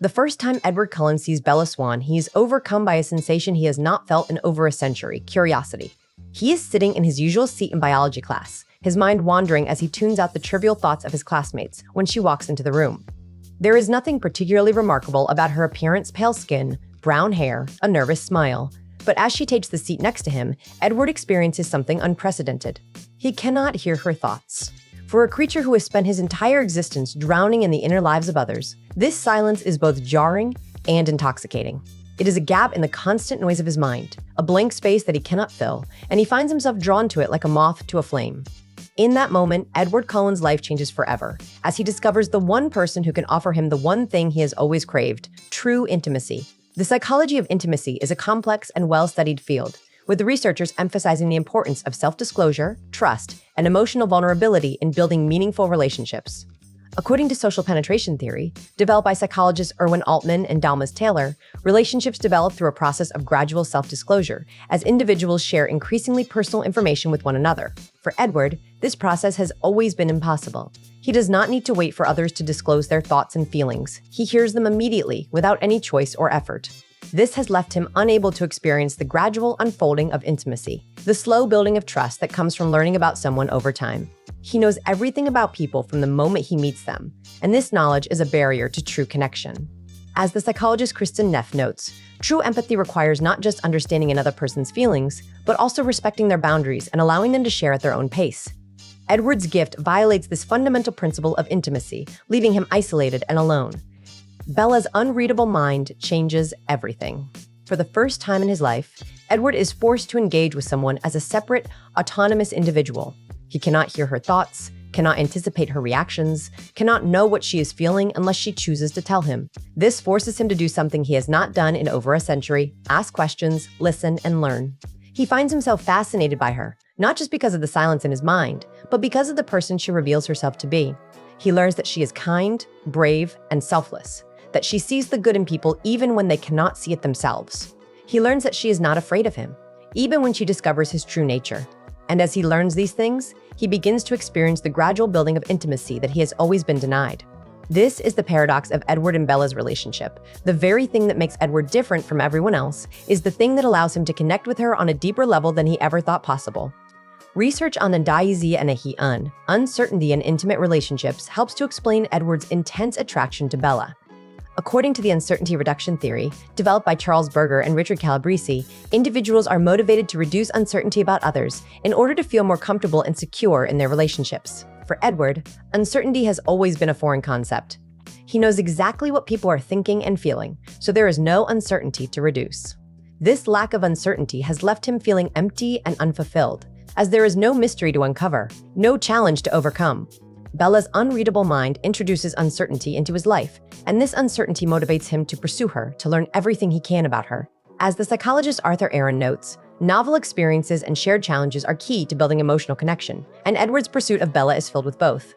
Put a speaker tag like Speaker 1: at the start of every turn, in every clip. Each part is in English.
Speaker 1: The first time Edward Cullen sees Bella Swan, he is overcome by a sensation he has not felt in over a century: curiosity. He is sitting in his usual seat in biology class, his mind wandering as he tunes out the trivial thoughts of his classmates when she walks into the room. There is nothing particularly remarkable about her appearance: pale skin, brown hair, a nervous smile. But as she takes the seat next to him, Edward experiences something unprecedented. He cannot hear her thoughts. For a creature who has spent his entire existence drowning in the inner lives of others, this silence is both jarring and intoxicating. It is a gap in the constant noise of his mind, a blank space that he cannot fill, and he finds himself drawn to it like a moth to a flame. In that moment, Edward Cullen's life changes forever, as he discovers the one person who can offer him the one thing he has always craved: true intimacy. The psychology of intimacy is a complex and well-studied field, with the researchers emphasizing the importance of self-disclosure, trust, and emotional vulnerability in building meaningful relationships. According to social penetration theory, developed by psychologists Erwin Altman and Dalmas Taylor, relationships develop through a process of gradual self-disclosure as individuals share increasingly personal information with one another. For Edward, this process has always been impossible. He does not need to wait for others to disclose their thoughts and feelings. He hears them immediately, without any choice or effort. This has left him unable to experience the gradual unfolding of intimacy, the slow building of trust that comes from learning about someone over time. He knows everything about people from the moment he meets them, and this knowledge is a barrier to true connection. As the psychologist Kristen Neff notes, true empathy requires not just understanding another person's feelings, but also respecting their boundaries and allowing them to share at their own pace. Edward's gift violates this fundamental principle of intimacy, leaving him isolated and alone. Bella's unreadable mind changes everything. For the first time in his life, Edward is forced to engage with someone as a separate, autonomous individual. He cannot hear her thoughts, cannot anticipate her reactions, cannot know what she is feeling unless she chooses to tell him. This forces him to do something he has not done in over a century: ask questions, listen, and learn. He finds himself fascinated by her, not just because of the silence in his mind, but because of the person she reveals herself to be. He learns that she is kind, brave, and selfless, that she sees the good in people even when they cannot see it themselves. He learns that she is not afraid of him, even when she discovers his true nature. And as he learns these things, he begins to experience the gradual building of intimacy that he has always been denied. This is the paradox of Edward and Bella's relationship. The very thing that makes Edward different from everyone else is the thing that allows him to connect with her on a deeper level than he ever thought possible. Research on the daisy and uncertainty in intimate relationships helps to explain Edward's intense attraction to Bella. According to the uncertainty reduction theory, developed by Charles Berger and Richard Calabrese, individuals are motivated to reduce uncertainty about others in order to feel more comfortable and secure in their relationships. For Edward, uncertainty has always been a foreign concept. He knows exactly what people are thinking and feeling, so there is no uncertainty to reduce. This lack of uncertainty has left him feeling empty and unfulfilled, as there is no mystery to uncover, no challenge to overcome. Bella's unreadable mind introduces uncertainty into his life, and this uncertainty motivates him to pursue her, to learn everything he can about her. As the psychologist Arthur Aaron notes, novel experiences and shared challenges are key to building emotional connection, and Edward's pursuit of Bella is filled with both.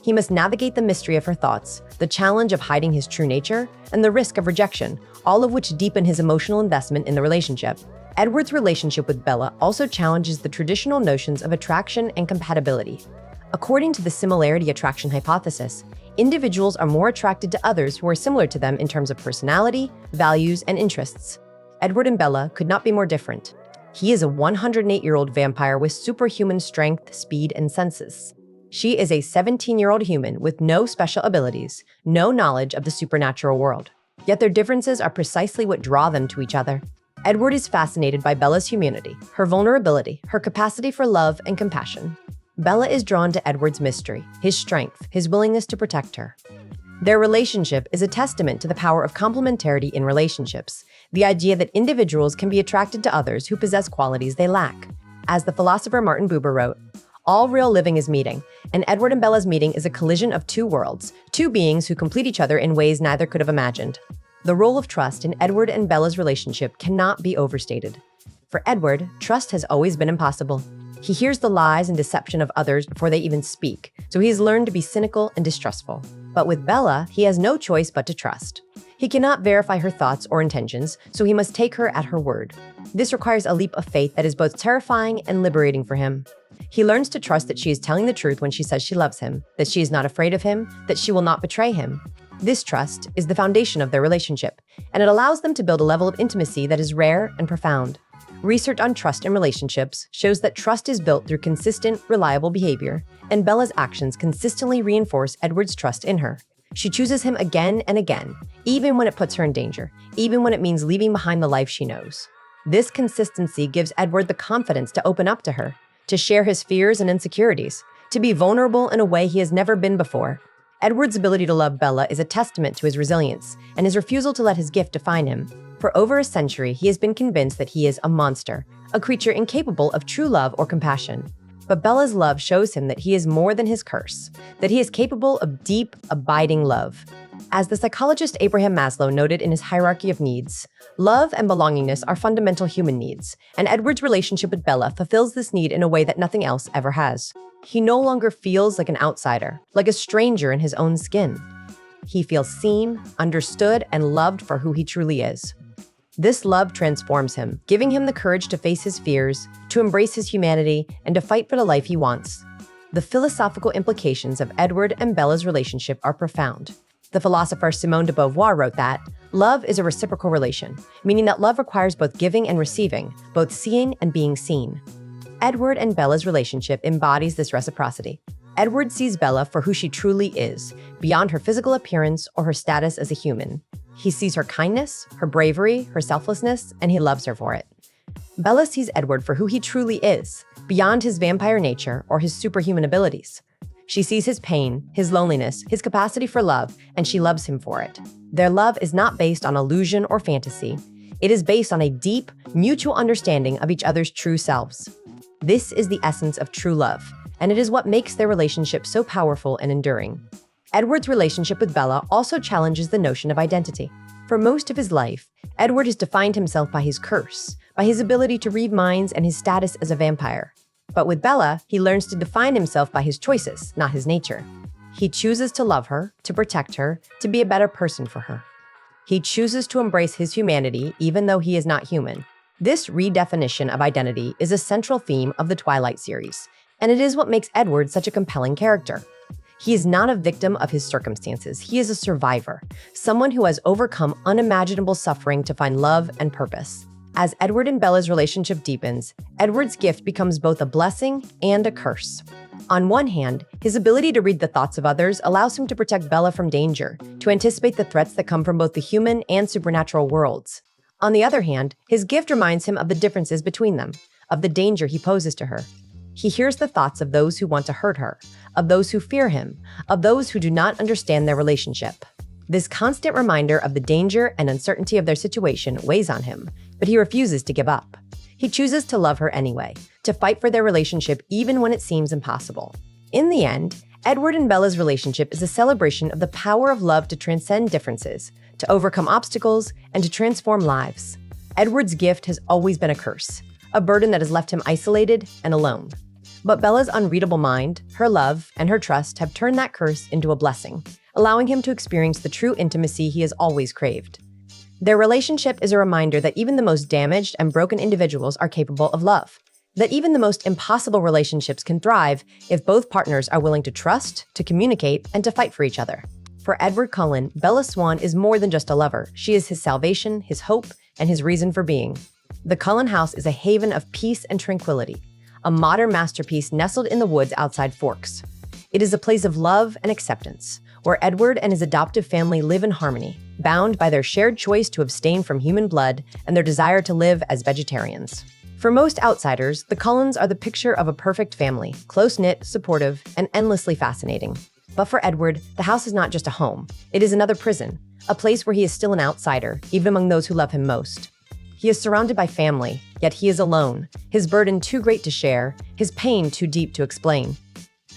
Speaker 1: He must navigate the mystery of her thoughts, the challenge of hiding his true nature, and the risk of rejection, all of which deepen his emotional investment in the relationship. Edward's relationship with Bella also challenges the traditional notions of attraction and compatibility. According to the similarity attraction hypothesis, individuals are more attracted to others who are similar to them in terms of personality, values, and interests. Edward and Bella could not be more different. He is a 108-year-old vampire with superhuman strength, speed, and senses. She is a 17-year-old human with no special abilities, no knowledge of the supernatural world. Yet their differences are precisely what draw them to each other. Edward is fascinated by Bella's humanity, her vulnerability, her capacity for love and compassion. Bella is drawn to Edward's mystery, his strength, his willingness to protect her. Their relationship is a testament to the power of complementarity in relationships, the idea that individuals can be attracted to others who possess qualities they lack. As the philosopher Martin Buber wrote, "All real living is meeting, and Edward and Bella's meeting is a collision of two worlds, two beings who complete each other in ways neither could have imagined." The role of trust in Edward and Bella's relationship cannot be overstated. For Edward, trust has always been impossible. He hears the lies and deception of others before they even speak, so he has learned to be cynical and distrustful. But with Bella, he has no choice but to trust. He cannot verify her thoughts or intentions, so he must take her at her word. This requires a leap of faith that is both terrifying and liberating for him. He learns to trust that she is telling the truth when she says she loves him, that she is not afraid of him, that she will not betray him. This trust is the foundation of their relationship, and it allows them to build a level of intimacy that is rare and profound. Research on trust in relationships shows that trust is built through consistent, reliable behavior, and Bella's actions consistently reinforce Edward's trust in her. She chooses him again and again, even when it puts her in danger, even when it means leaving behind the life she knows. This consistency gives Edward the confidence to open up to her, to share his fears and insecurities, to be vulnerable in a way he has never been before. Edward's ability to love Bella is a testament to his resilience and his refusal to let his gift define him. For over a century, he has been convinced that he is a monster, a creature incapable of true love or compassion. But Bella's love shows him that he is more than his curse, that he is capable of deep, abiding love. As the psychologist Abraham Maslow noted in his hierarchy of needs, love and belongingness are fundamental human needs, and Edward's relationship with Bella fulfills this need in a way that nothing else ever has. He no longer feels like an outsider, like a stranger in his own skin. He feels seen, understood, and loved for who he truly is. This love transforms him, giving him the courage to face his fears, to embrace his humanity, and to fight for the life he wants. The philosophical implications of Edward and Bella's relationship are profound. The philosopher Simone de Beauvoir wrote that, "Love is a reciprocal relation," meaning that love requires both giving and receiving, both seeing and being seen. Edward and Bella's relationship embodies this reciprocity. Edward sees Bella for who she truly is, beyond her physical appearance or her status as a human. He sees her kindness, her bravery, her selflessness, and he loves her for it. Bella sees Edward for who he truly is, beyond his vampire nature or his superhuman abilities. She sees his pain, his loneliness, his capacity for love, and she loves him for it. Their love is not based on illusion or fantasy. It is based on a deep, mutual understanding of each other's true selves. This is the essence of true love, and it is what makes their relationship so powerful and enduring. Edward's relationship with Bella also challenges the notion of identity. For most of his life, Edward has defined himself by his curse, by his ability to read minds and his status as a vampire. But with Bella, he learns to define himself by his choices, not his nature. He chooses to love her, to protect her, to be a better person for her. He chooses to embrace his humanity even though he is not human. This redefinition of identity is a central theme of the Twilight series, and it is what makes Edward such a compelling character. He is not a victim of his circumstances. He is a survivor, someone who has overcome unimaginable suffering to find love and purpose. As Edward and Bella's relationship deepens, Edward's gift becomes both a blessing and a curse. On one hand, his ability to read the thoughts of others allows him to protect Bella from danger, to anticipate the threats that come from both the human and supernatural worlds. On the other hand, his gift reminds him of the differences between them, of the danger he poses to her. He hears the thoughts of those who want to hurt her, of those who fear him, of those who do not understand their relationship. This constant reminder of the danger and uncertainty of their situation weighs on him, but he refuses to give up. He chooses to love her anyway, to fight for their relationship even when it seems impossible. In the end, Edward and Bella's relationship is a celebration of the power of love to transcend differences, to overcome obstacles, and to transform lives. Edward's gift has always been a curse, a burden that has left him isolated and alone. But Bella's unreadable mind, her love, and her trust have turned that curse into a blessing, allowing him to experience the true intimacy he has always craved. Their relationship is a reminder that even the most damaged and broken individuals are capable of love, that even the most impossible relationships can thrive if both partners are willing to trust, to communicate, and to fight for each other. For Edward Cullen, Bella Swan is more than just a lover. She is his salvation, his hope, and his reason for being. The Cullen house is a haven of peace and tranquility, a modern masterpiece nestled in the woods outside Forks. It is a place of love and acceptance, where Edward and his adoptive family live in harmony, bound by their shared choice to abstain from human blood and their desire to live as vegetarians. For most outsiders, the Cullens are the picture of a perfect family, close-knit, supportive, and endlessly fascinating. But for Edward, the house is not just a home. It is another prison, a place where he is still an outsider, even among those who love him most. He is surrounded by family, yet he is alone, his burden too great to share, his pain too deep to explain.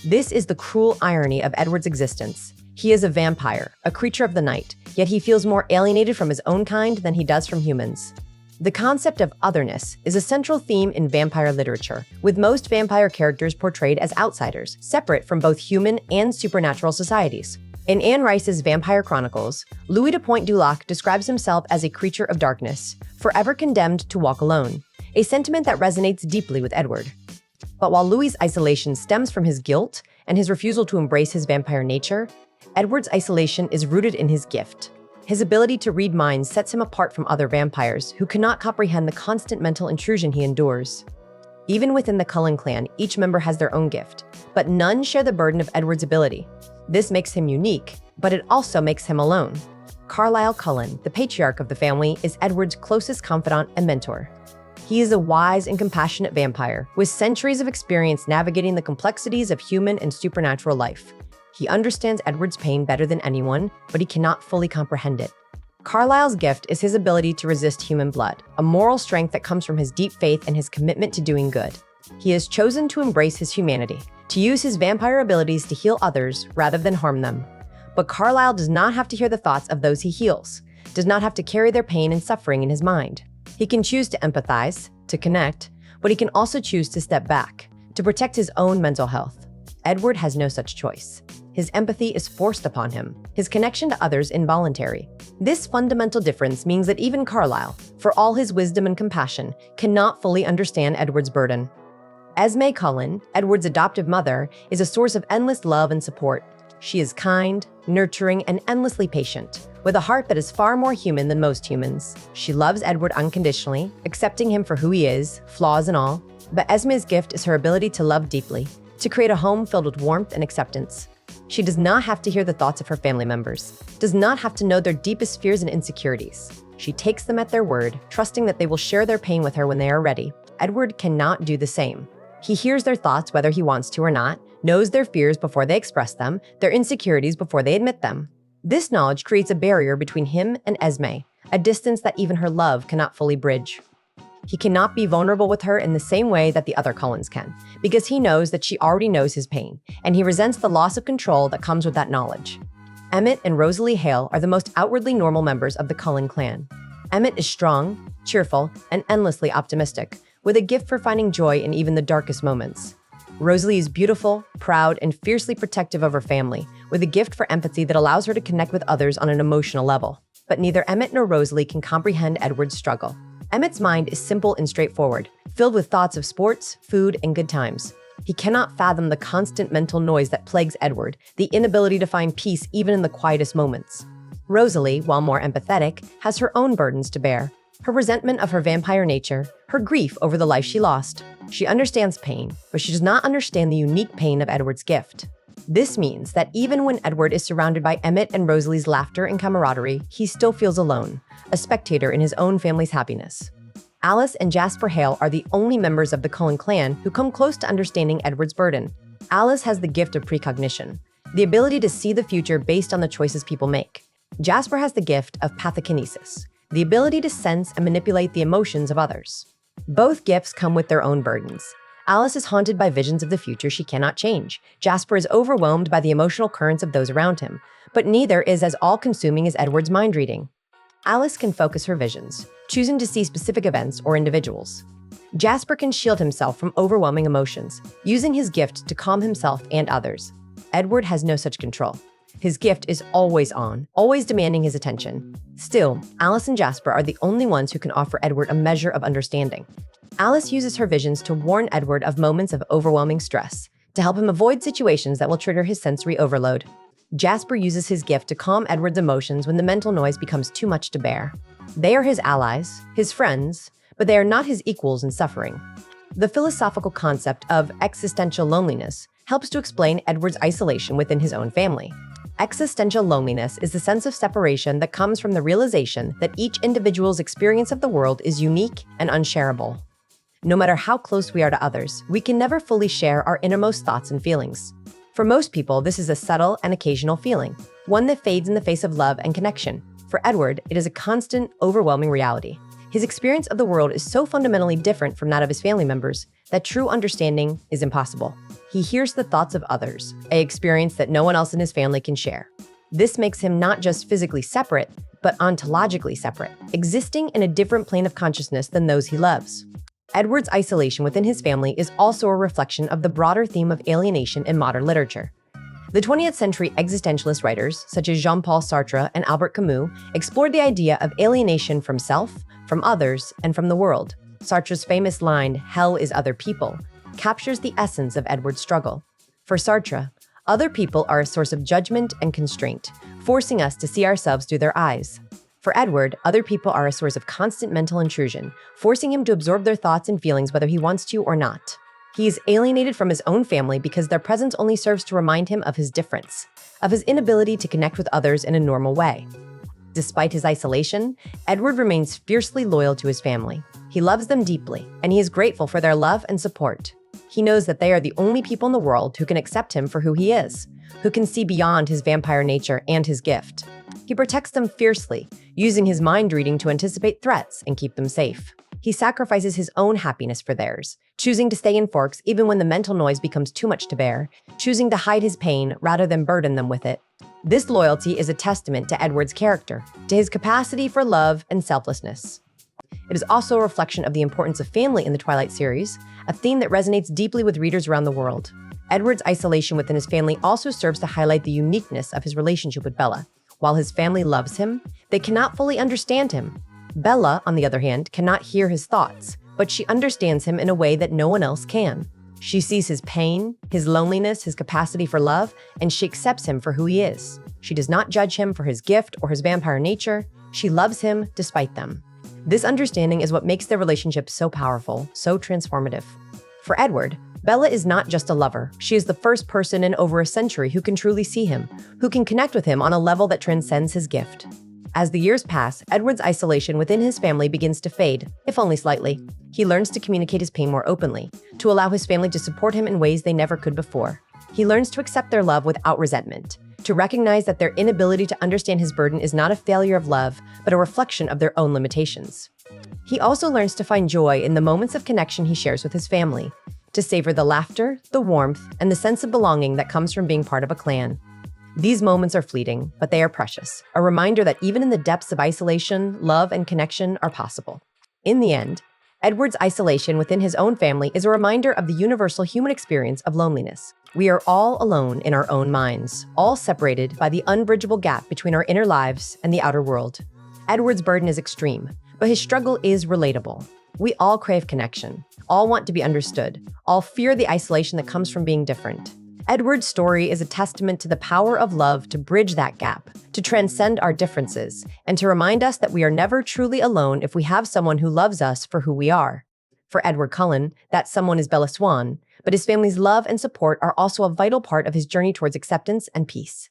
Speaker 1: This is the cruel irony of Edward's existence. He is a vampire, a creature of the night, yet he feels more alienated from his own kind than he does from humans. The concept of otherness is a central theme in vampire literature, with most vampire characters portrayed as outsiders, separate from both human and supernatural societies. In Anne Rice's Vampire Chronicles, Louis de Pointe-du-Lac describes himself as a creature of darkness, forever condemned to walk alone, a sentiment that resonates deeply with Edward. But while Louis's isolation stems from his guilt and his refusal to embrace his vampire nature, Edward's isolation is rooted in his gift. His ability to read minds sets him apart from other vampires who cannot comprehend the constant mental intrusion he endures. Even within the Cullen clan, each member has their own gift, but none share the burden of Edward's ability. This makes him unique, but it also makes him alone. Carlisle Cullen, the patriarch of the family, is Edward's closest confidant and mentor. He is a wise and compassionate vampire with centuries of experience navigating the complexities of human and supernatural life. He understands Edward's pain better than anyone, but he cannot fully comprehend it. Carlisle's gift is his ability to resist human blood, a moral strength that comes from his deep faith and his commitment to doing good. He has chosen to embrace his humanity, to use his vampire abilities to heal others rather than harm them. But Carlisle does not have to hear the thoughts of those he heals, does not have to carry their pain and suffering in his mind. He can choose to empathize, to connect, but he can also choose to step back, to protect his own mental health. Edward has no such choice. His empathy is forced upon him, his connection to others involuntary. This fundamental difference means that even Carlisle, for all his wisdom and compassion, cannot fully understand Edward's burden. Esme Cullen, Edward's adoptive mother, is a source of endless love and support. She is kind, nurturing, and endlessly patient, with a heart that is far more human than most humans. She loves Edward unconditionally, accepting him for who he is, flaws and all. But Esme's gift is her ability to love deeply, to create a home filled with warmth and acceptance. She does not have to hear the thoughts of her family members, does not have to know their deepest fears and insecurities. She takes them at their word, trusting that they will share their pain with her when they are ready. Edward cannot do the same. He hears their thoughts whether he wants to or not, knows their fears before they express them, their insecurities before they admit them. This knowledge creates a barrier between him and Esme, a distance that even her love cannot fully bridge. He cannot be vulnerable with her in the same way that the other Cullens can, because he knows that she already knows his pain, and he resents the loss of control that comes with that knowledge. Emmett and Rosalie Hale are the most outwardly normal members of the Cullen clan. Emmett is strong, cheerful, and endlessly optimistic, with a gift for finding joy in even the darkest moments. Rosalie is beautiful, proud, and fiercely protective of her family, with a gift for empathy that allows her to connect with others on an emotional level. But neither Emmett nor Rosalie can comprehend Edward's struggle. Emmett's mind is simple and straightforward, filled with thoughts of sports, food, and good times. He cannot fathom the constant mental noise that plagues Edward, the inability to find peace even in the quietest moments. Rosalie, while more empathetic, has her own burdens to bear. Her resentment of her vampire nature, her grief over the life she lost. She understands pain, but she does not understand the unique pain of Edward's gift. This means that even when Edward is surrounded by Emmett and Rosalie's laughter and camaraderie, he still feels alone, a spectator in his own family's happiness. Alice and Jasper Hale are the only members of the Cullen clan who come close to understanding Edward's burden. Alice has the gift of precognition, the ability to see the future based on the choices people make. Jasper has the gift of pathokinesis, the ability to sense and manipulate the emotions of others. Both gifts come with their own burdens. Alice is haunted by visions of the future she cannot change. Jasper is overwhelmed by the emotional currents of those around him, but neither is as all-consuming as Edward's mind reading. Alice can focus her visions, choosing to see specific events or individuals. Jasper can shield himself from overwhelming emotions, using his gift to calm himself and others. Edward has no such control. His gift is always on, always demanding his attention. Still, Alice and Jasper are the only ones who can offer Edward a measure of understanding. Alice uses her visions to warn Edward of moments of overwhelming stress, to help him avoid situations that will trigger his sensory overload. Jasper uses his gift to calm Edward's emotions when the mental noise becomes too much to bear. They are his allies, his friends, but they are not his equals in suffering. The philosophical concept of existential loneliness helps to explain Edward's isolation within his own family. Existential loneliness is the sense of separation that comes from the realization that each individual's experience of the world is unique and unshareable. No matter how close we are to others, we can never fully share our innermost thoughts and feelings. For most people, this is a subtle and occasional feeling, one that fades in the face of love and connection. For Edward, it is a constant, overwhelming reality. His experience of the world is so fundamentally different from that of his family members that true understanding is impossible. He hears the thoughts of others, an experience that no one else in his family can share. This makes him not just physically separate, but ontologically separate, existing in a different plane of consciousness than those he loves. Edward's isolation within his family is also a reflection of the broader theme of alienation in modern literature. The 20th century existentialist writers, such as Jean-Paul Sartre and Albert Camus, explored the idea of alienation from self, from others, and from the world. Sartre's famous line, "Hell is other people," captures the essence of Edward's struggle. For Sartre, Other people are a source of judgment and constraint, forcing us to see ourselves through their eyes. For Edward, other people are a source of constant mental intrusion, forcing him to absorb their thoughts and feelings whether he wants to or not. He is alienated from his own family because their presence only serves to remind him of his difference, of his inability to connect with others in a normal way. Despite his isolation, Edward remains fiercely loyal to his family. He loves them deeply, and he is grateful for their love and support. He knows that they are the only people in the world who can accept him for who he is, who can see beyond his vampire nature and his gift. He protects them fiercely, using his mind reading to anticipate threats and keep them safe. He sacrifices his own happiness for theirs, choosing to stay in Forks even when the mental noise becomes too much to bear, choosing to hide his pain rather than burden them with it. This loyalty is a testament to Edward's character, to his capacity for love and selflessness. It is also a reflection of the importance of family in the Twilight series, a theme that resonates deeply with readers around the world. Edward's isolation within his family also serves to highlight the uniqueness of his relationship with Bella. While his family loves him, they cannot fully understand him. Bella, on the other hand, cannot hear his thoughts, but she understands him in a way that no one else can. She sees his pain, his loneliness, his capacity for love, and she accepts him for who he is. She does not judge him for his gift or his vampire nature. She loves him despite them. This understanding is what makes their relationship so powerful, so transformative. For Edward, Bella is not just a lover. She is the first person in over a century who can truly see him, who can connect with him on a level that transcends his gift. As the years pass, Edward's isolation within his family begins to fade, if only slightly. He learns to communicate his pain more openly, to allow his family to support him in ways they never could before. He learns to accept their love without resentment, to recognize that their inability to understand his burden is not a failure of love, but a reflection of their own limitations. He also learns to find joy in the moments of connection he shares with his family, to savor the laughter, the warmth, and the sense of belonging that comes from being part of a clan. These moments are fleeting, but they are precious, a reminder that even in the depths of isolation, love and connection are possible. In the end, Edward's isolation within his own family is a reminder of the universal human experience of loneliness. We are all alone in our own minds, all separated by the unbridgeable gap between our inner lives and the outer world. Edward's burden is extreme, but his struggle is relatable. We all crave connection, all want to be understood, all fear the isolation that comes from being different. Edward's story is a testament to the power of love to bridge that gap, to transcend our differences, and to remind us that we are never truly alone if we have someone who loves us for who we are. For Edward Cullen, that someone is Bella Swan, but his family's love and support are also a vital part of his journey towards acceptance and peace.